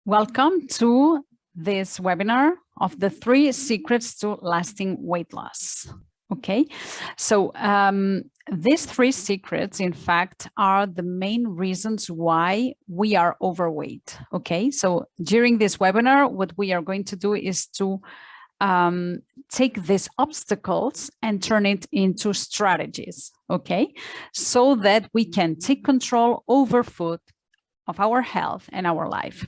Welcome to this webinar of the 3 secrets to lasting weight loss. Okay, so these 3 secrets, in fact, are the main reasons why we are overweight. Okay, so during this webinar, what we are going to do is to take these obstacles and turn it into strategies. Okay, so that we can take control over food, of our health and our life.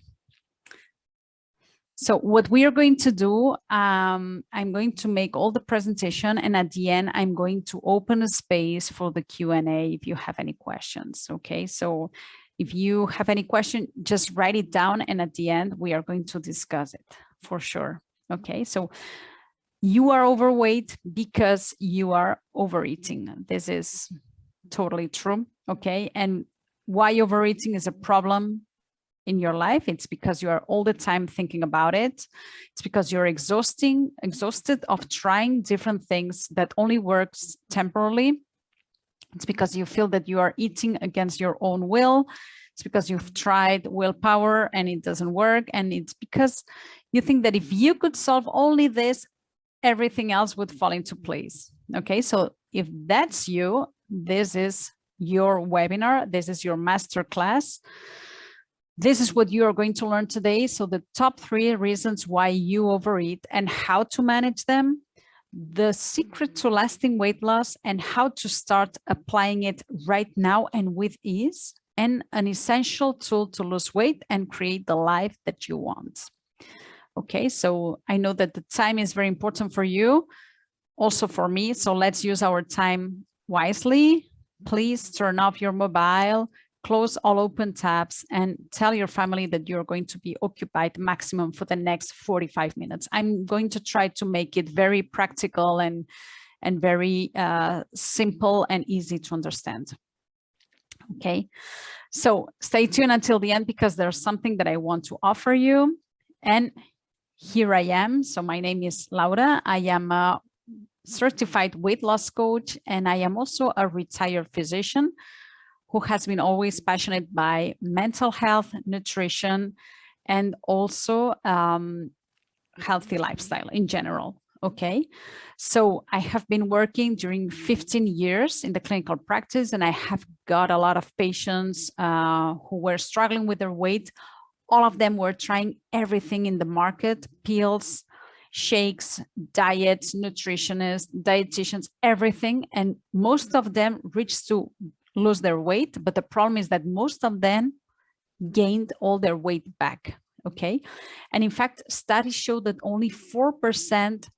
So what we are going to do, I'm going to make all the presentation, and at the end, I'm going to open a space for the Q&A if you have any questions, okay? So if you have any question, just write it down, and at the end, we are going to discuss it for sure, okay? So you are overweight because you are overeating. This is totally true, okay? And why overeating is a problem in your life? It's because you are all the time thinking about it. It's because you're exhausted of trying different things that only works temporarily. It's because you feel that you are eating against your own will. It's because you've tried willpower and it doesn't work. And it's because you think that if you could solve only this, everything else would fall into place. Okay, so if that's you, this is your webinar. This is your masterclass. This is what you are going to learn today. So the top 3 reasons why you overeat and how to manage them, the secret to lasting weight loss and how to start applying it right now and with ease, and an essential tool to lose weight and create the life that you want. Okay, so I know that the time is very important for you, also for me. So let's use our time wisely. Please turn off your mobile, close all open tabs, and tell your family that you're going to be occupied maximum for the next 45 minutes. I'm going to try to make it very practical and very simple and easy to understand. Okay, so stay tuned until the end because there's something that I want to offer you. And here I am. So my name is Laura. I am a certified weight loss coach, and I am also a retired physician who has been always passionate by mental health, nutrition, and also healthy lifestyle in general, okay? So I have been working during 15 years in the clinical practice, and I have got a lot of patients who were struggling with their weight. All of them were trying everything in the market, pills, shakes, diets, nutritionists, dietitians, everything. And most of them reached to lose their weight, but the problem is that most of them gained all their weight back, okay? And in fact, studies show that only 4%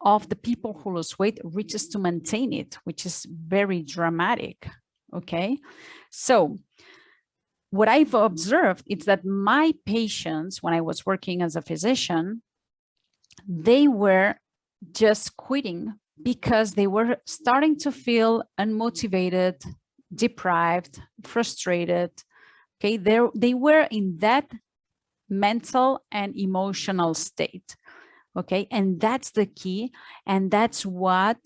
of the people who lose weight reaches to maintain it, which is very dramatic, okay? So what I've observed is that my patients, when I was working as a physician, they were just quitting because they were starting to feel unmotivated, deprived, frustrated. Okay, they were in that mental and emotional state. Okay, and that's the key, and that's what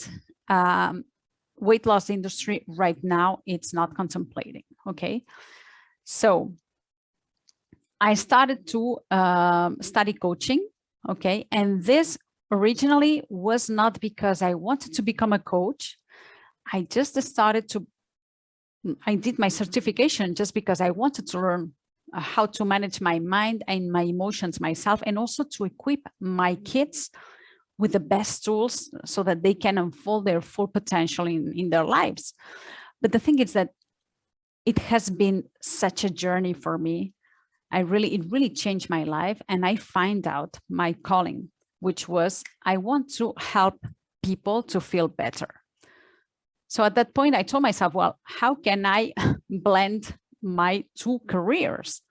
weight loss industry right now it's not contemplating. Okay, so I started to study coaching. Okay, and this originally was not because I wanted to become a coach. I just started to I did my certification just because I wanted to learn how to manage my mind and my emotions myself, and also to equip my kids with the best tools so that they can unfold their full potential in their lives. But the thing is that it has been such a journey for me. It really changed my life, and I find out my calling, which was I want to help people to feel better. So at that point, I told myself, well, how can I blend my 2 careers?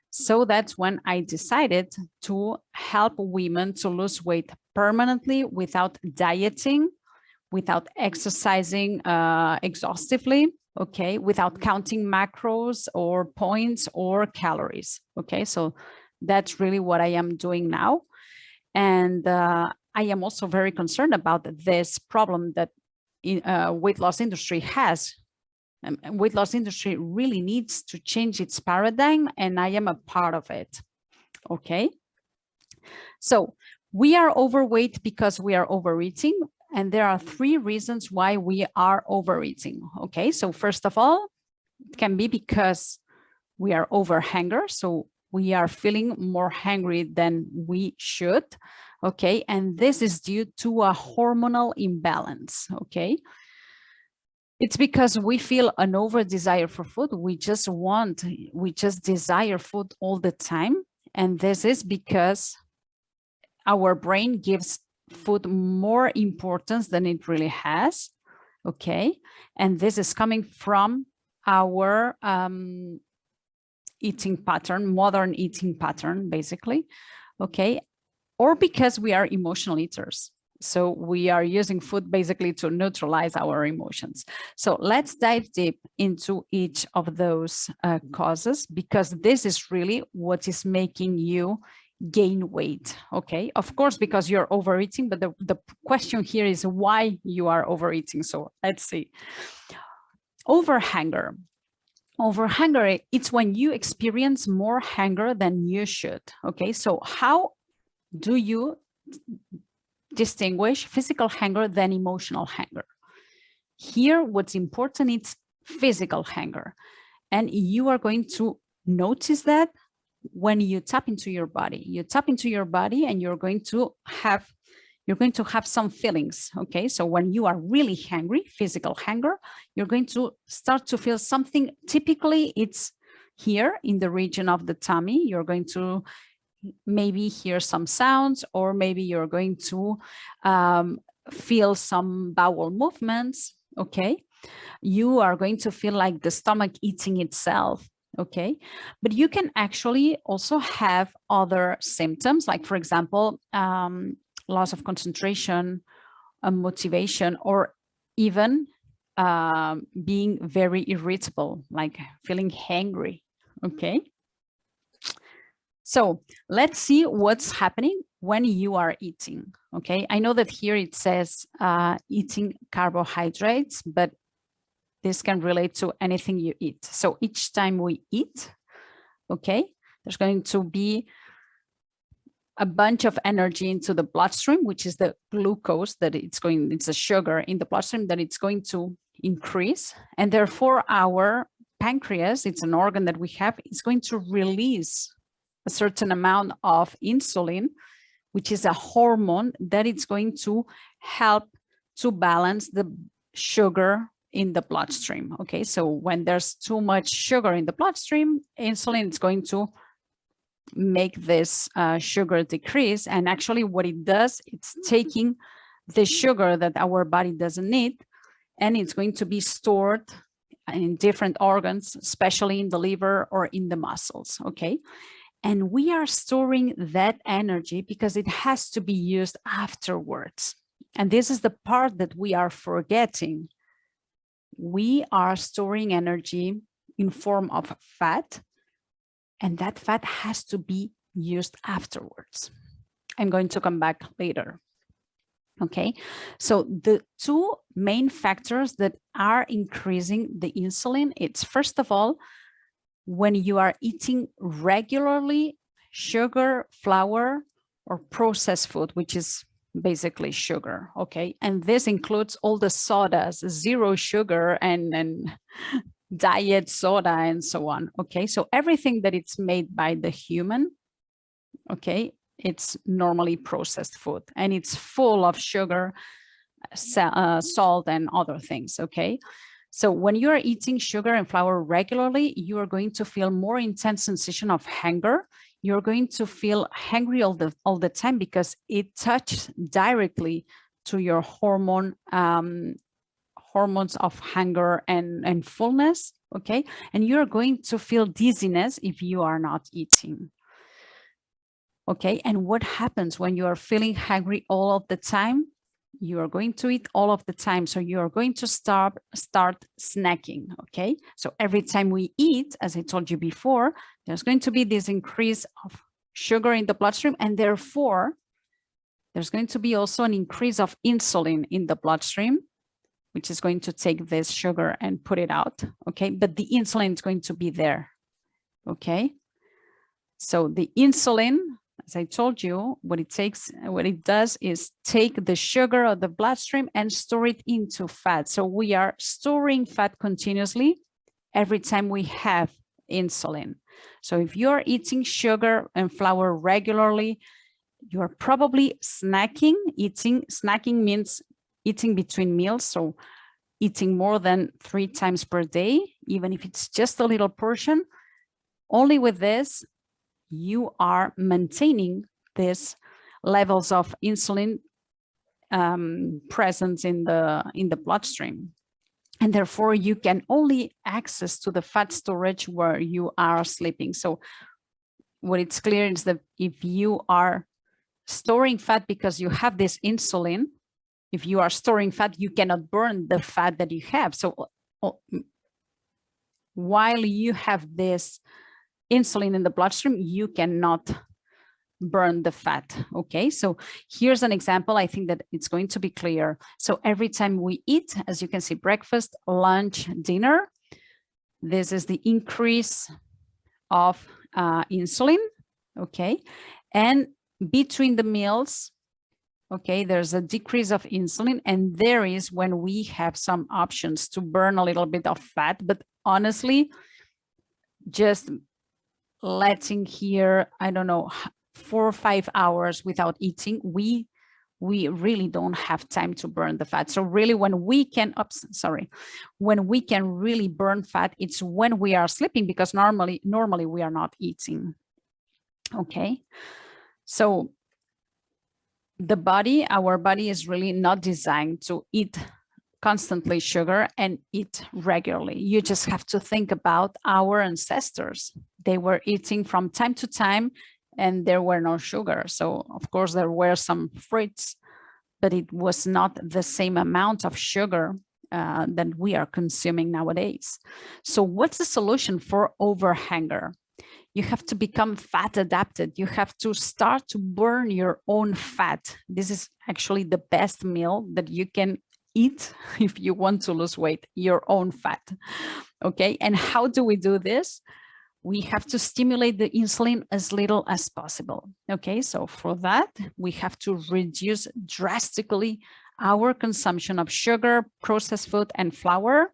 So that's when I decided to help women to lose weight permanently without dieting, without exercising exhaustively, okay, without counting macros or points or calories, okay? So that's really what I am doing now. And I am also very concerned about this problem that weight loss industry has. Weight loss industry really needs to change its paradigm, and I am a part of it. Okay. So we are overweight because we are overeating. And there are 3 reasons why we are overeating. Okay. So first of all, it can be because we are over hunger. So we are feeling more hungry than we should. Okay. And this is due to a hormonal imbalance. Okay. It's because we feel an over desire for food. We just desire food all the time. And this is because our brain gives food more importance than it really has. Okay. And this is coming from our eating pattern, modern eating pattern, basically. Okay. Or because we are emotional eaters. So we are using food basically to neutralize our emotions. So let's dive deep into each of those causes, because this is really what is making you gain weight. Okay, of course, because you're overeating, but the question here is why you are overeating. So let's see. Overhunger. Overhunger, it's when you experience more hunger than you should. Okay, so how do you distinguish physical hunger than emotional hunger? Here, what's important is physical hunger. And you are going to notice that when you tap into your body. You tap into your body and you're going to have some feelings. Okay, so when you are really hungry, physical hunger, you're going to start to feel something. Typically, it's here in the region of the tummy. You're going to maybe hear some sounds, or maybe you're going to feel some bowel movements. Okay, you are going to feel like the stomach eating itself. Okay, but you can actually also have other symptoms, like, for example, loss of concentration, motivation, or even being very irritable, like feeling hangry. Okay, so let's see what's happening when you are eating. Okay, I know that here it says eating carbohydrates, but this can relate to anything you eat. So each time we eat, okay, there's going to be a bunch of energy into the bloodstream, which is the glucose it's a sugar in the bloodstream that it's going to increase. And therefore our pancreas, it's an organ that we have, is going to release a certain amount of insulin, which is a hormone that it's going to help to balance the sugar in the bloodstream. Okay, so when there's too much sugar in the bloodstream, insulin is going to make this sugar decrease. And actually what it does, it's taking the sugar that our body doesn't need, and it's going to be stored in different organs, especially in the liver or in the muscles. Okay, and we are storing that energy because it has to be used afterwards. And this is the part that we are forgetting. We are storing energy in form of fat, and that fat has to be used afterwards. I'm going to come back later. Okay, so the 2 main factors that are increasing the insulin, it's first of all, when you are eating regularly sugar, flour, or processed food, which is basically sugar. Okay, and this includes all the sodas, zero sugar, and diet soda, and so on. Okay, so everything that it's made by the human, okay, it's normally processed food, and it's full of sugar, salt, and other things. Okay, so when you are eating sugar and flour regularly, you are going to feel more intense sensation of hunger. You're going to feel hungry all the time because it touches directly to your hormones of hunger and fullness. Okay, and you're going to feel dizziness if you are not eating. Okay, and what happens when you are feeling hungry all of the time? You are going to eat all of the time. So you are going to start snacking. Okay, so every time we eat, as I told you before, there's going to be this increase of sugar in the bloodstream, and therefore there's going to be also an increase of insulin in the bloodstream, which is going to take this sugar and put it out. Okay, but the insulin is going to be there. Okay, So the insulin, as I told you, what it does is take the sugar of the bloodstream and store it into fat. So we are storing fat continuously every time we have insulin. So if you're eating sugar and flour regularly, you're probably snacking. Snacking means eating between meals. So eating more than 3 times per day, even if it's just a little portion. Only with this, you are maintaining these levels of insulin present in the bloodstream. And therefore, you can only access to the fat storage where you are sleeping. So what it's clear is that if you are storing fat because you have this insulin, if you are storing fat, you cannot burn the fat that you have. So while you have this insulin in the bloodstream, you cannot burn the fat. Okay, so here's an example. I think that it's going to be clear. So every time we eat, as you can see, breakfast, lunch, dinner, this is the increase of insulin. Okay, and between the meals, okay, there's a decrease of insulin, and there is when we have some options to burn a little bit of fat. But honestly, just letting here, I don't know, 4 or 5 hours without eating, we really don't have time to burn the fat. So really when we can, when we can really burn fat, it's when we are sleeping, because normally we are not eating. Okay, so our body is really not designed to eat constantly sugar and eat regularly. You just have to think about our ancestors. They were eating from time to time and there were no sugar. So of course there were some fruits, but it was not the same amount of sugar that we are consuming nowadays. So what's the solution for overhunger? You have to become fat adapted. You have to start to burn your own fat. This is actually the best meal that you can eat if you want to lose weight, your own fat. Okay, and how do we do this? We have to stimulate the insulin as little as possible. Okay, so for that, we have to reduce drastically our consumption of sugar, processed food, and flour.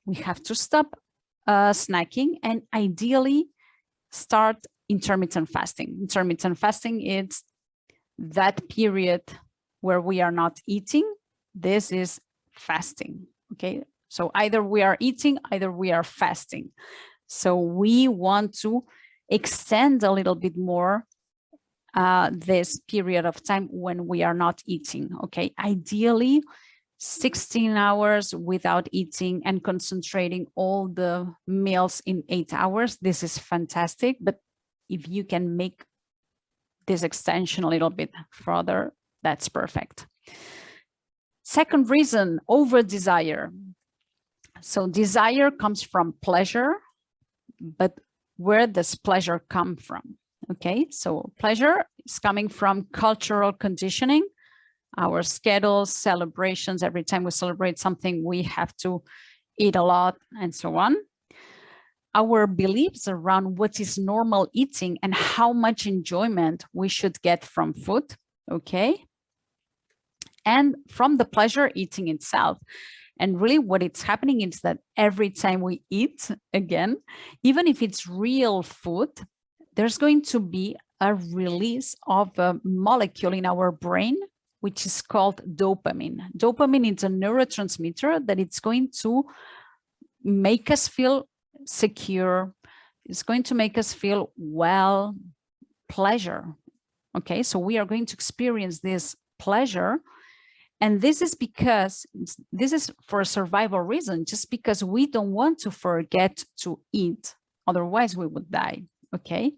We have to stop snacking and ideally start intermittent fasting. Intermittent fasting is that period where we are not eating. This is fasting. Okay, so either we are eating, either we are fasting. So we want to extend a little bit more this period of time when we are not eating. Okay, ideally 16 hours without eating and concentrating all the meals in 8 hours. This is fantastic. But if you can make this extension a little bit further, that's perfect. Second reason, over desire. So desire comes from pleasure, but where does pleasure come from? Okay, so pleasure is coming from cultural conditioning. Our schedules, celebrations, every time we celebrate something, we have to eat a lot and so on. Our beliefs around what is normal eating and how much enjoyment we should get from food, okay? And from the pleasure eating itself. And really what it's happening is that every time we eat, again, even if it's real food, there's going to be a release of a molecule in our brain, which is called dopamine. Dopamine is a neurotransmitter that it's going to make us feel secure. It's going to make us feel well, pleasure. Okay, so we are going to experience this pleasure. And this is because, this is for a survival reason, just because we don't want to forget to eat. Otherwise we would die, okay?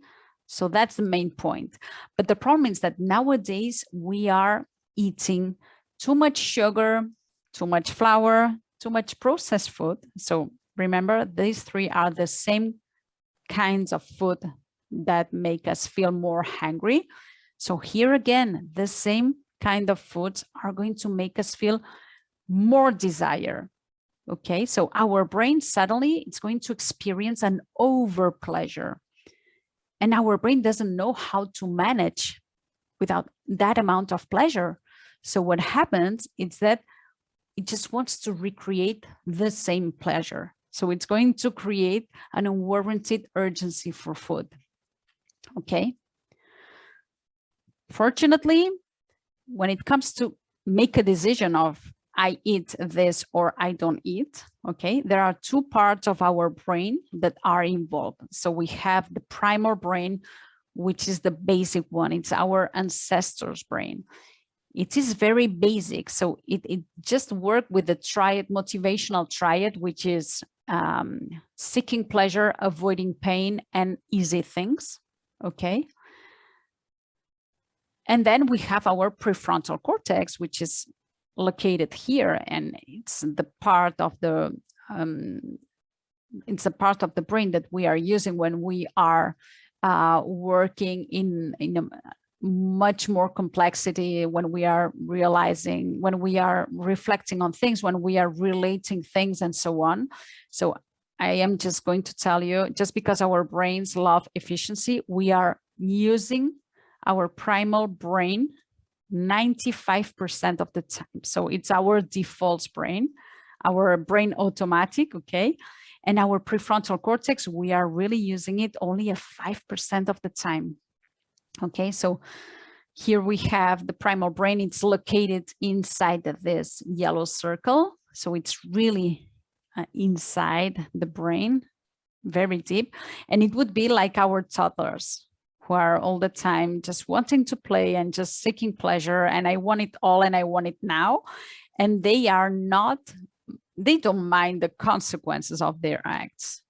So that's the main point. But the problem is that nowadays we are eating too much sugar, too much flour, too much processed food. So remember, these three are the same kinds of food that make us feel more hungry. So here again, the same kind of foods are going to make us feel more desire. Okay, so our brain suddenly it's going to experience an over pleasure. And our brain doesn't know how to manage without that amount of pleasure. So what happens is that it just wants to recreate the same pleasure. So it's going to create an unwarranted urgency for food. Okay. Fortunately, when it comes to make a decision of I eat this or I don't eat, okay, there are two parts of our brain that are involved. So we have the primal brain, which is the basic one. It's our ancestors' brain. It is very basic. So it just works with the triad, motivational triad, which is seeking pleasure, avoiding pain, and easy things. Okay. And then we have our prefrontal cortex, which is located here, and it's the part of the brain that we are using when we are working in a much more complexity, when we are realizing, when we are reflecting on things, when we are relating things, and so on. So I am just going to tell you, just because our brains love efficiency, we are using our primal brain 95% of the time. So it's our default brain, our brain automatic, okay? And our prefrontal cortex, we are really using it only a 5% of the time. Okay, so here we have the primal brain. It's located inside of this yellow circle. So it's really inside the brain, very deep. And it would be like our toddlers, who are all the time just wanting to play and just seeking pleasure. And I want it all and I want it now. And they don't mind the consequences of their acts,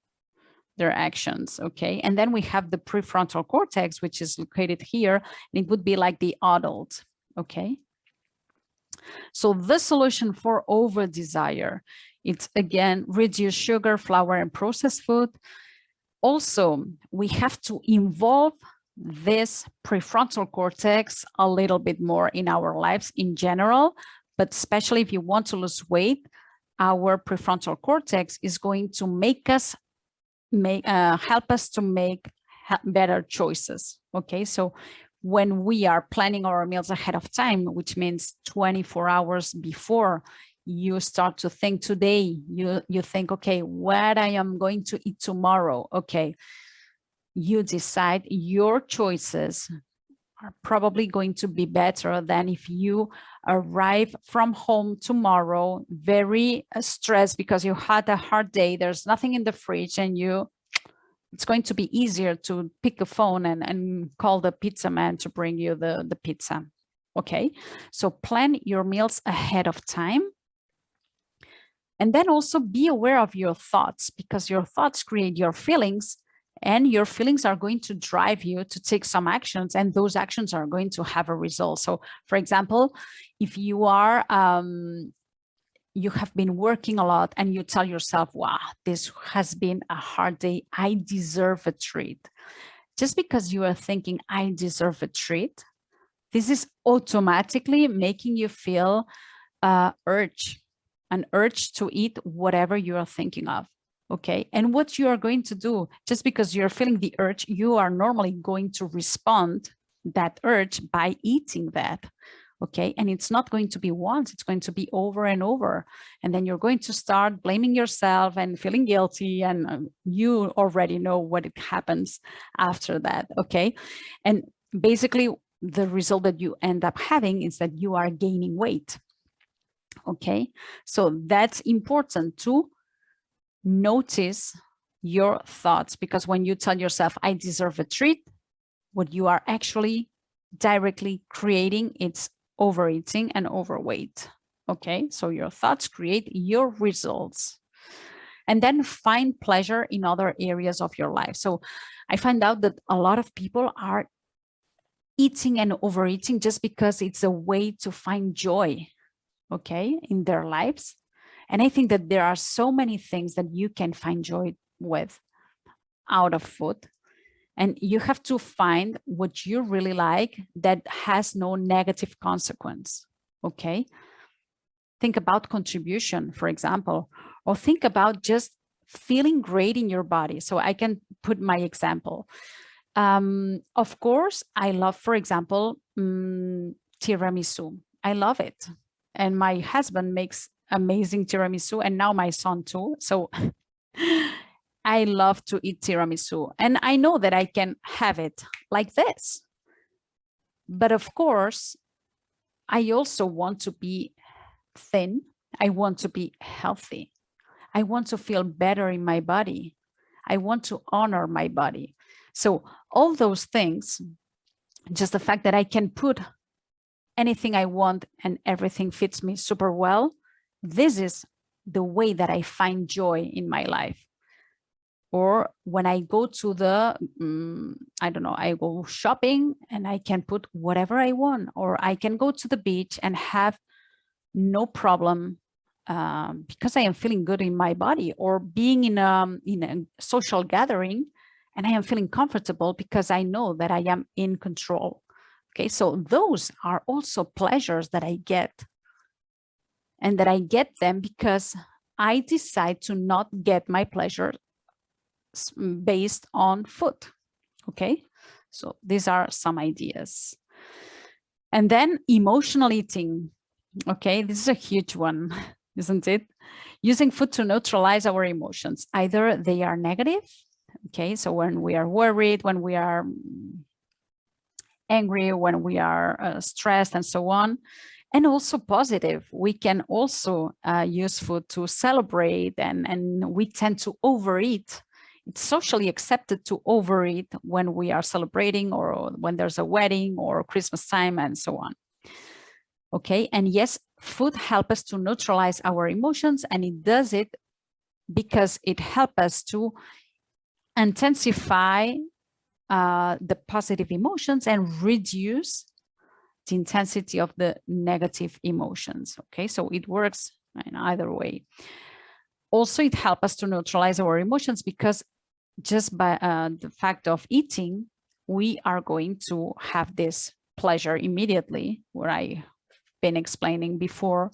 their actions. Okay. And then we have the prefrontal cortex, which is located here. And it would be like the adult. Okay. So the solution for over desire, it's again, reduce sugar, flour, and processed food. Also, we have to involve this prefrontal cortex a little bit more in our lives in general, but especially if you want to lose weight, our prefrontal cortex is going to help us to make better choices. Okay, so when we are planning our meals ahead of time, which means 24 hours before you start to think today, you think, okay, what I am going to eat tomorrow. Okay, you decide your choices are probably going to be better than if you arrive from home tomorrow very stressed because you had a hard day, there's nothing in the fridge, and it's going to be easier to pick a phone and call the pizza man to bring you the pizza. Okay, so plan your meals ahead of time. And then also be aware of your thoughts, because your thoughts create your feelings, and your feelings are going to drive you to take some actions, and those actions are going to have a result. So for example, if you are, you have been working a lot and you tell yourself, wow, this has been a hard day, I deserve a treat. Just because you are thinking, I deserve a treat, this is automatically making you feel an urge to eat whatever you are thinking of. Okay. And what you are going to do, just because you're feeling the urge, you are normally going to respond that urge by eating that. Okay. And it's not going to be once, it's going to be over and over. And then you're going to start blaming yourself and feeling guilty. And you already know what it happens after that. Okay. And basically, the result that you end up having is that you are gaining weight. Okay. So that's important to notice your thoughts, because when you tell yourself, I deserve a treat, what you are actually directly creating, it's overeating and overweight. Okay, so your thoughts create your results. And then find pleasure in other areas of your life. So I find out that a lot of people are eating and overeating just because it's a way to find joy, okay, in their lives. And I think that there are so many things that you can find joy with out of food. And you have to find what you really like that has no negative consequence. Okay. Think about contribution, for example, or think about just feeling great in your body. So I can put my example. Of course, I love, for example, tiramisu. I love it. And my husband makes amazing tiramisu, and now my son too. So I love to eat tiramisu. And I know that I can have it like this. But of course, I also want to be thin. I want to be healthy. I want to feel better in my body. I want to honor my body. So all those things, just the fact that I can put anything I want and everything fits me super well, this is the way that I find joy in my life. Or when I go to the, I don't know, I go shopping and I can put whatever I want, or I can go to the beach and have no problem because I am feeling good in my body, or being in a social gathering and I am feeling comfortable because I know that I am in control. Okay, so those are also pleasures that I get, and that I get them because I decide to not get my pleasure based on food. Okay, so these are some ideas. And then emotional eating. Okay, this is a huge one, isn't it? Using food to neutralize our emotions. Either they are negative, okay, so when we are worried, when we are angry, when we are stressed and so on, and also positive. We can also use food to celebrate, and we tend to overeat. It's socially accepted to overeat when we are celebrating, or when there's a wedding or Christmas time and so on. Okay, and yes, food helps us to neutralize our emotions, and it does it because it helps us to intensify the positive emotions and reduce the intensity of the negative emotions. Okay, so it works in either way. Also, it helps us to neutralize our emotions because just by the fact of eating, we are going to have this pleasure immediately, where I've been explaining before,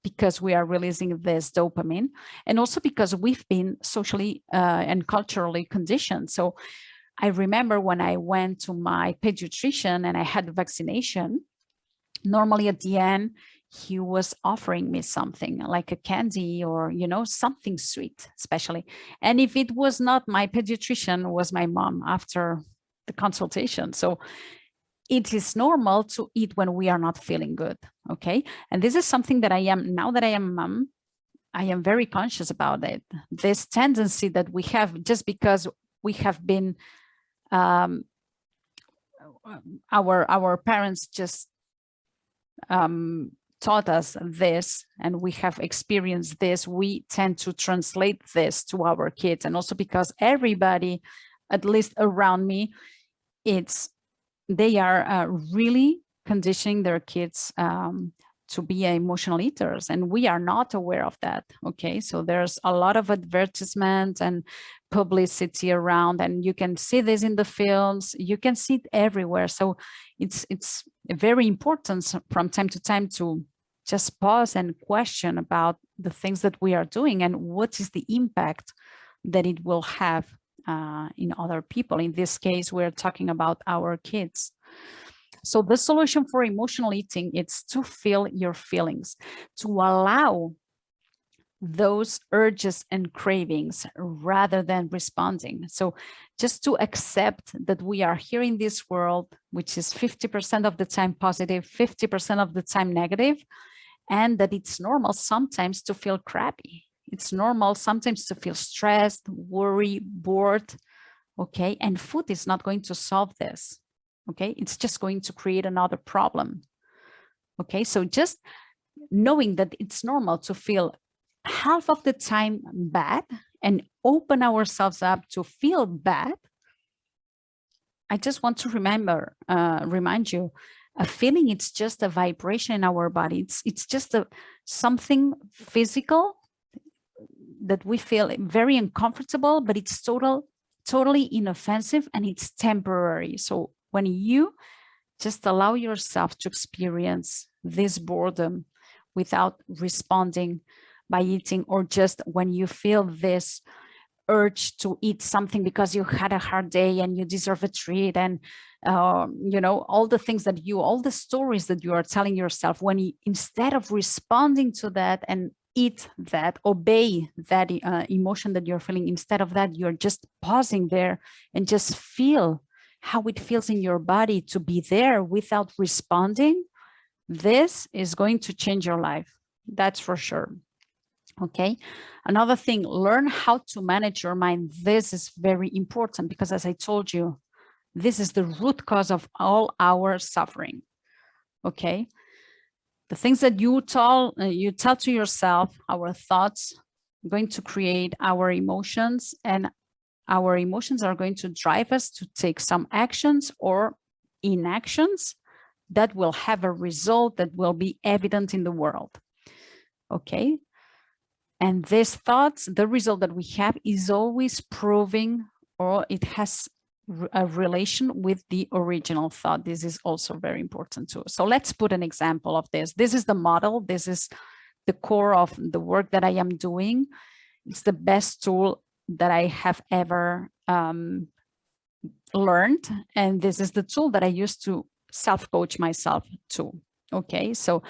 because we are releasing this dopamine, and also because we've been socially and culturally conditioned. So I remember when I went to my pediatrician and I had the vaccination, normally at the end, he was offering me something like a candy, or, you know, something sweet, especially. And if it was not my pediatrician, it was my mom after the consultation. So it is normal to eat when we are not feeling good. Okay. And this is something that I am, now that I am a mom, I am very conscious about it. This tendency that we have, just because we have been, our parents just taught us this, and we have experienced this, we tend to translate this to our kids. And also because everybody, at least around me, they are really conditioning their kids to be emotional eaters, and we are not aware of that. Okay, so there's a lot of advertisement and publicity around, and you can see this in the films, you can see it everywhere. So it's very important from time to time to just pause and question about the things that we are doing, and what is the impact that it will have in other people. In this case, we're talking about our kids. So the solution for emotional eating is to feel your feelings, to allow those urges and cravings rather than responding. So just to accept that we are here in this world, which is 50% of the time positive, 50% of the time negative, and that it's normal sometimes to feel crappy. It's normal sometimes to feel stressed, worried, bored. Okay, and food is not going to solve this. Okay, it's just going to create another problem. Okay, so just knowing that it's normal to feel half of the time bad and open ourselves up to feel bad. I just want to remind you, a feeling, it's just a vibration in our body. It's just something physical that we feel very uncomfortable, but it's totally inoffensive, and it's temporary. So when you just allow yourself to experience this boredom without responding by eating, or just when you feel this urge to eat something because you had a hard day and you deserve a treat, and you know, all the things that all the stories that you are telling yourself, when you, instead of responding to that and eat that, obey that emotion that you're feeling, instead of that, you're just pausing there and just feel how it feels in your body to be there without responding. This is going to change your life. That's for sure. Okay. Another thing, learn how to manage your mind. This is very important because, as I told you, this is the root cause of all our suffering. Okay. The things that you tell to yourself, our thoughts are going to create our emotions, and our emotions are going to drive us to take some actions or inactions that will have a result that will be evident in the world. Okay. And these thoughts, the result that we have is always proving, or it has a relation with the original thought. This is also very important too. So let's put an example of this. This is the model. This is the core of the work that I am doing. It's the best tool that I have ever learned. And this is the tool that I use to self-coach myself too. Okay, so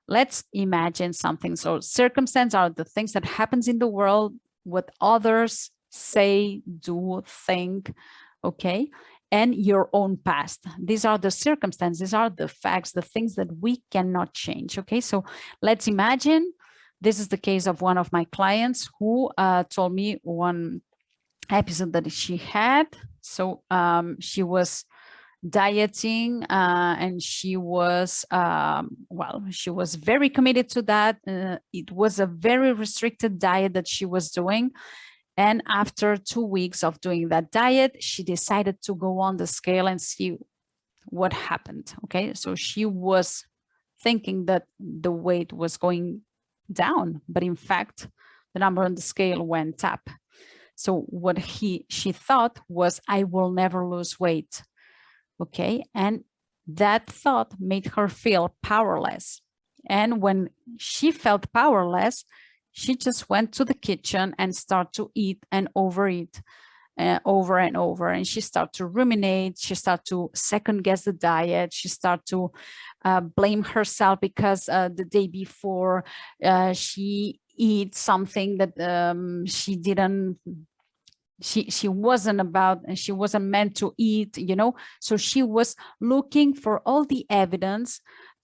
let's imagine something. So circumstances are the things that happens in the world, what others say, do, think, okay, and your own past. These are the circumstances, these are the facts, the things that we cannot change. Okay, so let's imagine this is the case of one of my clients who told me one episode that she had. So she was dieting and she was she was very committed to that. It was a very restricted diet that she was doing, and after 2 weeks of doing that diet, she decided to go on the scale and see what happened. Okay, so she was thinking that the weight was going down, but in fact the number on the scale went up. So what she thought was, I will never lose weight. Okay, and that thought made her feel powerless. And when she felt powerless, she just went to the kitchen and started to eat and overeat over and over. And she started to ruminate. She started to second guess the diet. She started to blame herself because the day before she ate something that she didn't. She wasn't meant to eat, you know. So she was looking for all the evidence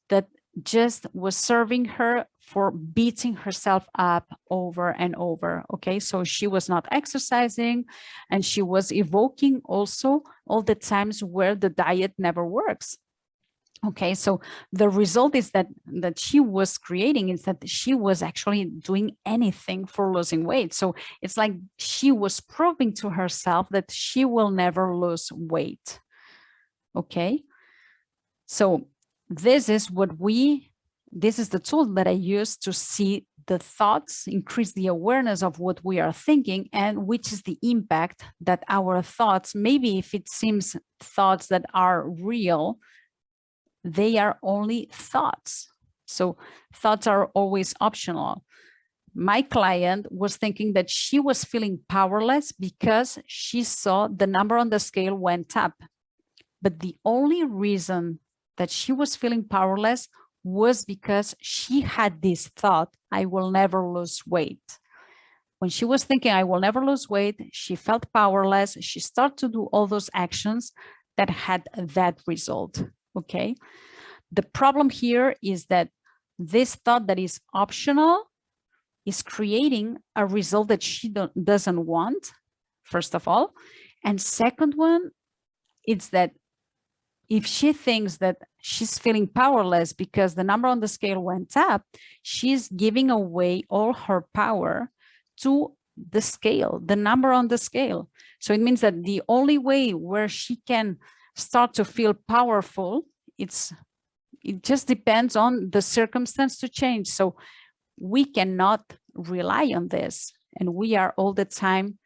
that just was serving her for beating herself up over and over. Okay, so she was not exercising, and she was evoking also all the times where the diet never works. Okay, so the result is that she was creating is that she was actually doing anything for losing weight. So it's like she was proving to herself that she will never lose weight. Okay, so this is the tool that I use to see the thoughts, increase the awareness of what we are thinking, and which is the impact that our thoughts, maybe if it seems thoughts that are real, they are only thoughts. So thoughts are always optional. My client was thinking that she was feeling powerless because she saw the number on the scale went up. But the only reason that she was feeling powerless was because she had this thought, I will never lose weight. When she was thinking, I will never lose weight, she felt powerless. She started to do all those actions that had that result. Okay. The problem here is that this thought that is optional is creating a result that she doesn't want, first of all. And second one, it's that if she thinks that she's feeling powerless because the number on the scale went up, she's giving away all her power to the scale, the number on the scale. So it means that the only way where she can start to feel powerful, it just depends on the circumstance to change. So we cannot rely on this. And we are all the time,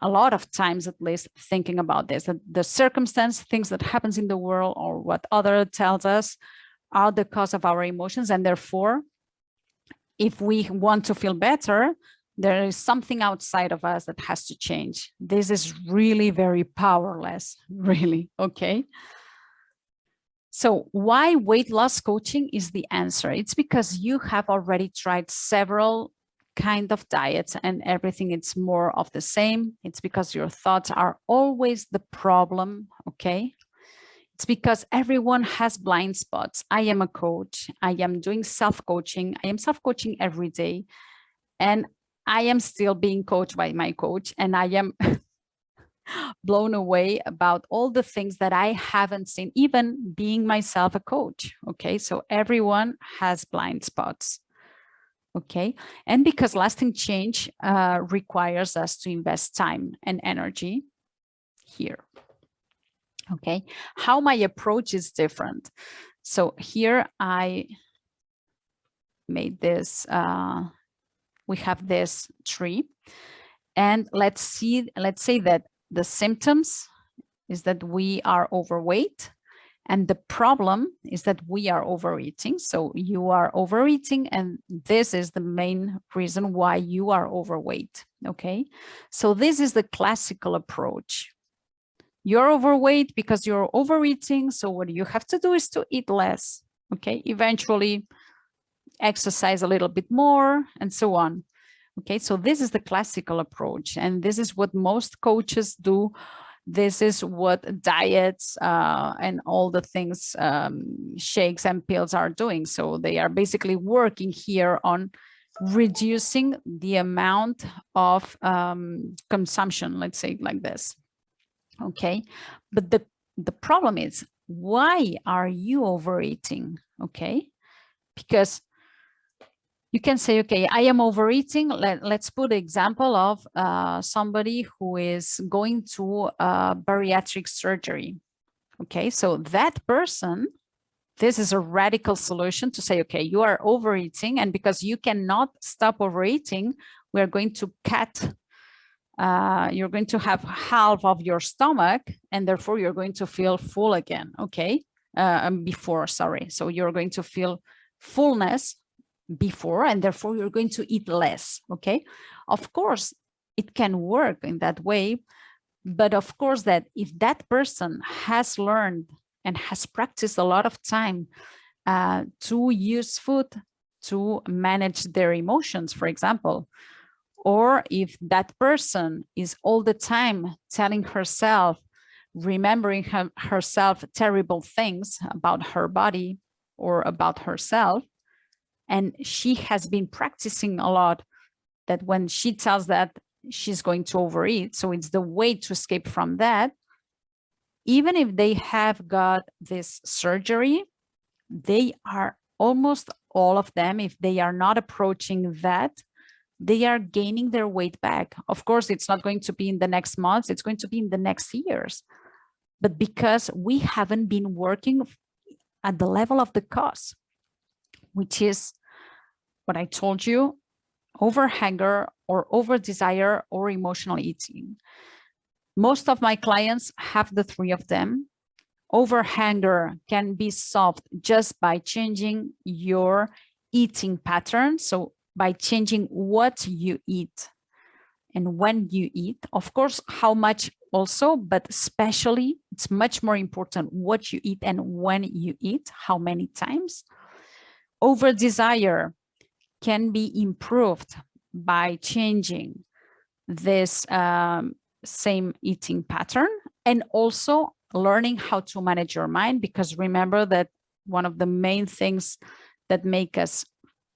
a lot of times at least, thinking about this, that the circumstance, things that happens in the world or what other tells us are the cause of our emotions. And therefore, if we want to feel better, There is something outside of us that has to change. This is really very powerless, really, okay? So why weight loss coaching is the answer? It's because you have already tried several kind of diets and everything, it's more of the same. It's because your thoughts are always the problem, okay? It's because everyone has blind spots. I am a coach. I am doing self-coaching. I am self-coaching every day. And I am still being coached by my coach. And I am blown away about all the things that I haven't seen, even being myself a coach. Okay, so everyone has blind spots. Okay, and because lasting change requires us to invest time and energy here. Okay, how my approach is different. So here I made this, we have this tree, and let's say that the symptoms is that we are overweight, and the problem is that we are overeating. So you are overeating, and this is the main reason why you are overweight. Okay, so this is the classical approach. You're overweight because you're overeating. So what you have to do is to eat less. Okay, eventually exercise a little bit more and so on. Okay, so this is the classical approach, and this is what most coaches do. This is what diets and all the things, shakes and pills are doing. So they are basically working here on reducing the amount of consumption, let's say it like this. Okay, but the problem is, why are you overeating? Okay, because you can say, okay, I am overeating. Let's put the example of somebody who is going to bariatric surgery. Okay, so that person, this is a radical solution to say, okay, you are overeating, and because you cannot stop overeating, we're going to cut, you're going to have half of your stomach, and therefore you're going to feel full again. Okay, sorry. So you're going to feel fullness before, and therefore you're going to eat less. Okay, of course it can work in that way, but of course that if that person has learned and has practiced a lot of time to use food to manage their emotions, for example, or if that person is all the time telling herself, remembering herself terrible things about her body or about herself, and she has been practicing a lot, that when she tells that she's going to overeat, so it's the way to escape from that, even if they have got this surgery, they are almost all of them, if they are not approaching that, they are gaining their weight back. Of course, it's not going to be in the next months, it's going to be in the next years. But because we haven't been working at the level of the cause, which is what I told you, overhunger or over desire or emotional eating. Most of my clients have the three of them. Overhunger can be solved just by changing your eating pattern. So by changing what you eat and when you eat, of course, how much also, but especially it's much more important what you eat and when you eat, how many times. Over desire can be improved by changing this same eating pattern, and also learning how to manage your mind, because remember that one of the main things that make us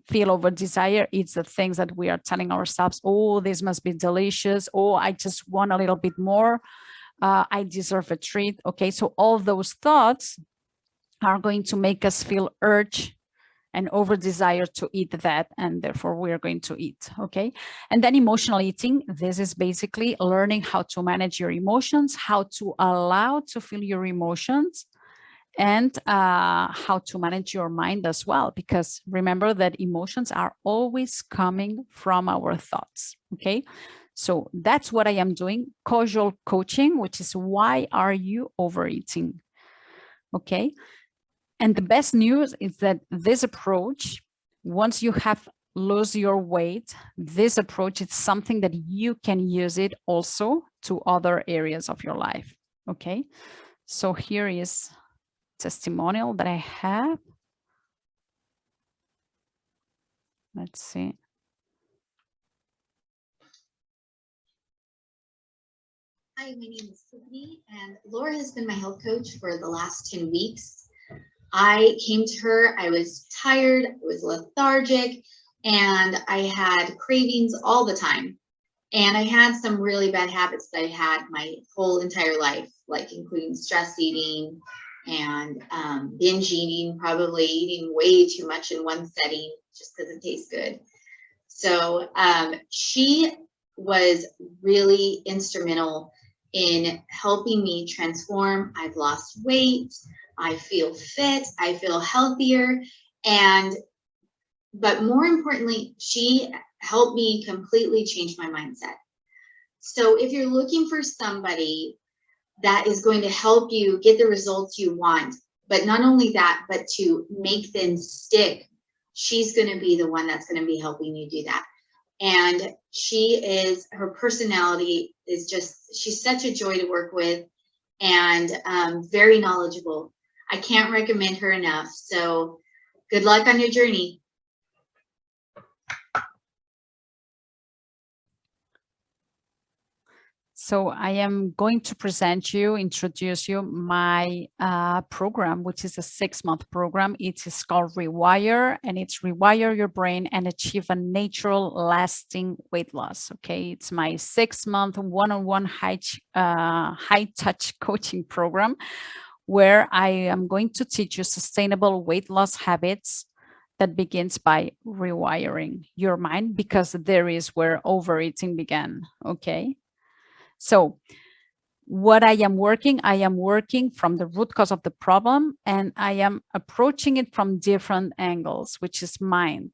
feel over desire is the things that we are telling ourselves, oh, this must be delicious, oh, I just want a little bit more, I deserve a treat. Okay, so all those thoughts are going to make us feel urge and over desire to eat that, and therefore we are going to eat. Okay, and then emotional eating, this is basically learning how to manage your emotions, how to allow to feel your emotions, and how to manage your mind as well, because remember that emotions are always coming from our thoughts. Okay, so that's what I am doing, causal coaching, which is why are you overeating. Okay, and the best news is that this approach, once you have lose your weight, this approach is something that you can use it also to other areas of your life. Okay, so here is testimonial that I have. Let's see. Hi, my name is Tiffany, and Laura has been my health coach for the last 10 weeks. I came to her, I was tired, I was lethargic, and I had cravings all the time. And I had some really bad habits that I had my whole entire life, like including stress eating and binge eating, probably eating way too much in one setting just because it tastes good. So she was really instrumental in helping me transform. I've lost weight. I feel fit. I feel healthier. And, but more importantly, she helped me completely change my mindset. So if you're looking for somebody that is going to help you get the results you want, but not only that, but to make them stick, she's going to be the one that's going to be helping you do that. And her personality is just, she's such a joy to work with, and very knowledgeable. I can't recommend her enough. So good luck on your journey. So I am going to introduce you my program, which is a 6-month program. It is called Rewire, and it's Rewire Your Brain and Achieve a Natural Lasting Weight Loss. Okay, it's my 6-month one-on-one high-touch coaching program, where I am going to teach you sustainable weight loss habits that begins by rewiring your mind, because there is where overeating began. Okay. So what I am working from the root cause of the problem, and I am approaching it from different angles, which is mind.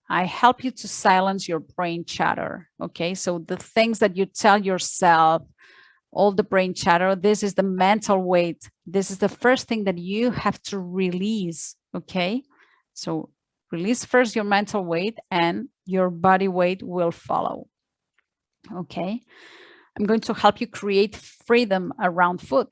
I help you to silence your brain chatter. Okay, so the things that you tell yourself, all the brain chatter, this is the mental weight. This is the first thing that you have to release. Okay, so release first your mental weight, and your body weight will follow. Okay. I'm going to help you create freedom around food.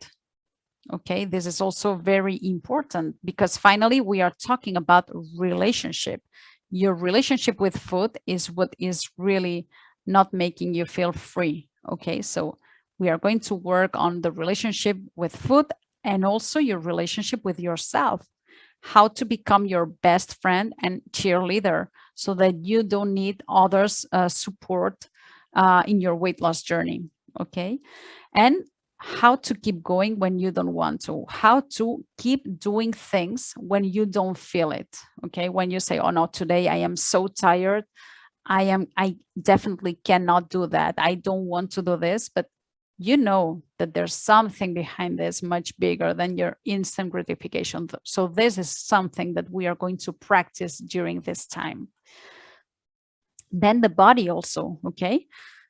Okay, this is also very important, because finally we are talking about relationship. Your relationship with food is what is really not making you feel free. Okay, so we are going to work on the relationship with food, and also your relationship with yourself. How to become your best friend and cheerleader, so that you don't need others' support in your weight loss journey. Okay, and how to keep going when you don't want to, how to keep doing things when you don't feel it. Okay, when you say, oh no, today I am so tired, I definitely cannot do that, I don't want to do this, but you know that there's something behind this much bigger than your instant gratification. So this is something that we are going to practice during this time. Then the body also. Okay,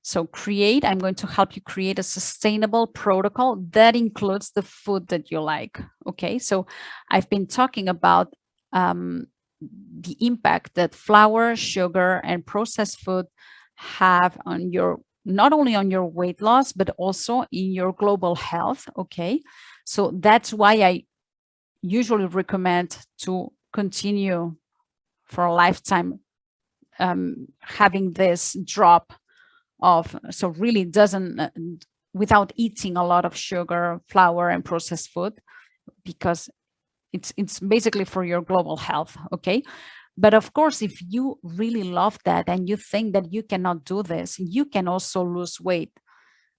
so I'm going to help you create a sustainable protocol that includes the food that you like. Okay, so I've been talking about the impact that flour, sugar, and processed food have on your, not only on your weight loss, but also in your global health. Okay, so that's why I usually recommend to continue for a lifetime having this drop of, so really doesn't without eating a lot of sugar, flour, and processed food, because it's basically for your global health. Okay, but of course, if you really love that and you think that you cannot do this, you can also lose weight.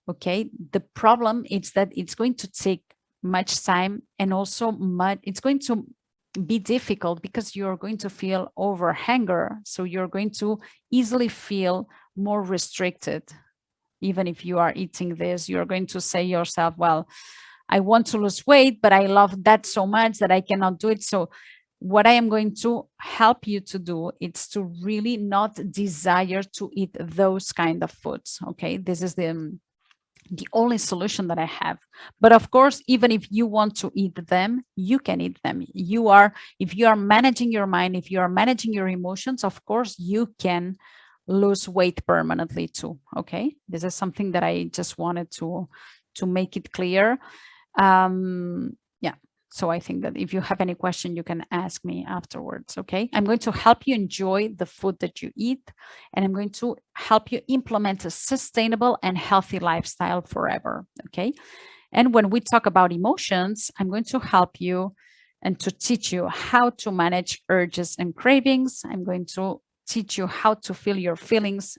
Okay, the problem is that it's going to take much time, and also it's going to be difficult, because you're going to feel over hunger, so you're going to easily feel more restricted. Even if you are eating this, you're going to say yourself, well, I want to lose weight, but I love that so much that I cannot do it. So what I am going to help you to do is to really not desire to eat those kind of foods. Okay, this is the only solution that I have. But of course, even if you want to eat them, you can eat them. If you are managing your mind, if you are managing your emotions, of course, you can lose weight permanently too. Okay. This is something that I just wanted to make it clear. Yeah. So I think that if you have any question, you can ask me afterwards. Okay. I'm going to help you enjoy the food that you eat, and I'm going to help you implement a sustainable and healthy lifestyle forever. Okay. And when we talk about emotions, I'm going to help you and to teach you how to manage urges and cravings. I'm going to teach you how to feel your feelings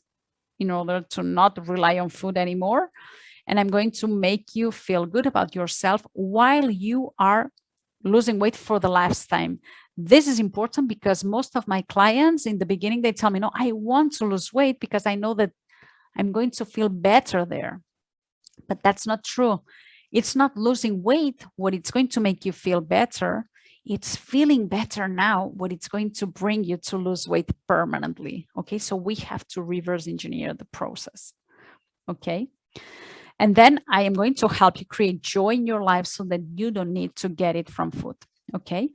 in order to not rely on food anymore. And I'm going to make you feel good about yourself while you are losing weight for the last time. This is important because most of my clients in the beginning, they tell me, no, I want to lose weight because I know that I'm going to feel better there. But that's not true. It's not losing weight what it's going to make you feel better. It's feeling better now what it's going to bring you to lose weight permanently. Okay, so we have to reverse engineer the process. Okay. And then I am going to help you create joy in your life so that you don't need to get it from food. Okay.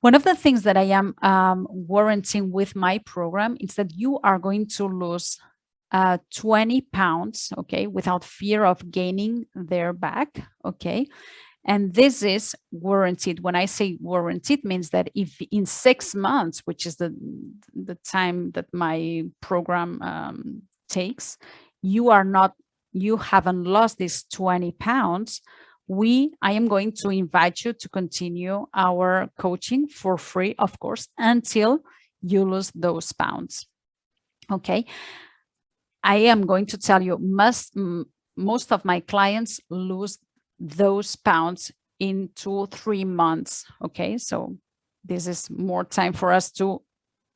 One of the things that I am warranting with my program is that you are going to lose 20 pounds, okay, without fear of gaining their back, okay. And this is warranted. When I say warranted, means that if in 6 months, which is the time that my program takes, you haven't lost these 20 pounds, I am going to invite you to continue our coaching for free, of course, until you lose those pounds. Okay. I am going to tell you, most of my clients lose those pounds in 2-3 months. Okay. So this is more time for us to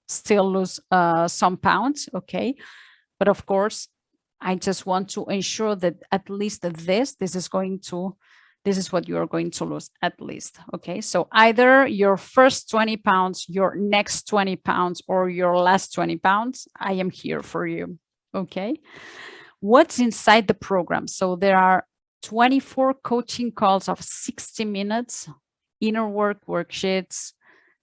still lose some pounds. Okay. But of course, I just want to ensure that at least this is what you are going to lose at least. Okay. So either your first 20 pounds, your next 20 pounds, or your last 20 pounds, I am here for you. Okay. What's inside the program? So there are 24 coaching calls of 60 minutes, inner work worksheets,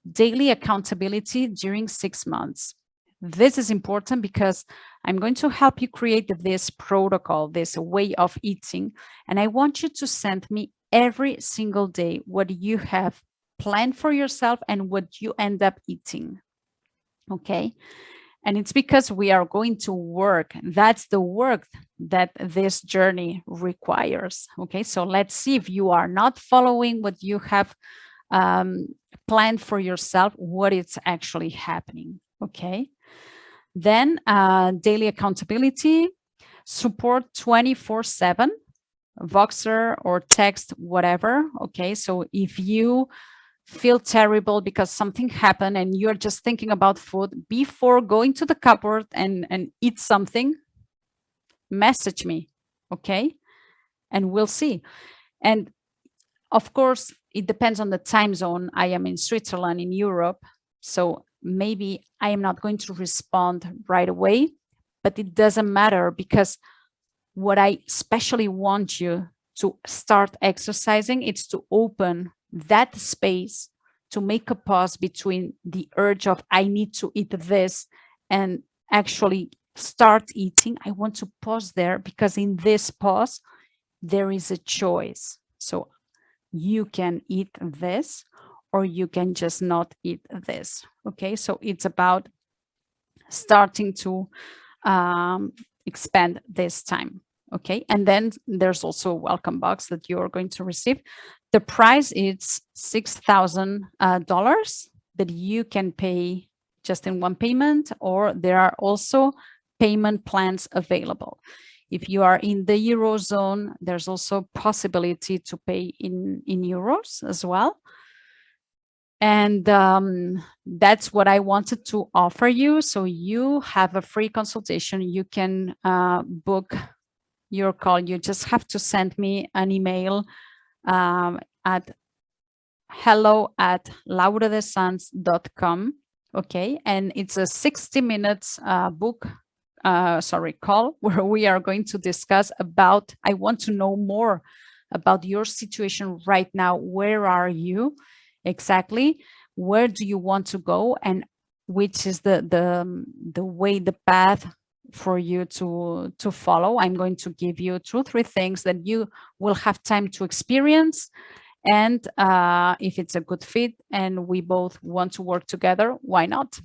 daily accountability during 6 months. This is important because I'm going to help you create this protocol, this way of eating. And I want you to send me every single day what you have planned for yourself and what you end up eating. Okay. And it's because we are going to work. That's the work that this journey requires. Okay. So let's see if you are not following what you have planned for yourself, what is actually happening. Okay. Then daily accountability, support 24/7, Voxer or text, whatever. Okay. So if you feel terrible because something happened and you're just thinking about food before going to the cupboard and eat something, message me. Okay. And we'll see. And of course, it depends on the time zone. I am in Switzerland, in Europe. So maybe I am not going to respond right away, but it doesn't matter because what I especially want you to start exercising is to open that space to make a pause between the urge of I need to eat this and actually start eating. I want to pause there because in this pause, there is a choice. So you can eat this or you can just not eat this. Okay, so it's about starting to expand this time. Okay, and then there's also a welcome box that you're going to receive. The price is $6,000 that you can pay just in one payment, or there are also payment plans available. If you are in the Eurozone, there's also possibility to pay in euros as well. And that's what I wanted to offer you. So you have a free consultation. You can book your call. You just have to send me an email at hello@lauradesans.com. Okay. And it's a 60 minutes book call where we are going to discuss about, I want to know more about your situation right now. Where are you exactly? Where do you want to go? And which is the way, the path for you to follow. I'm going to give you 2-3 things that you will have time to experience. And if it's a good fit and we both want to work together, why not?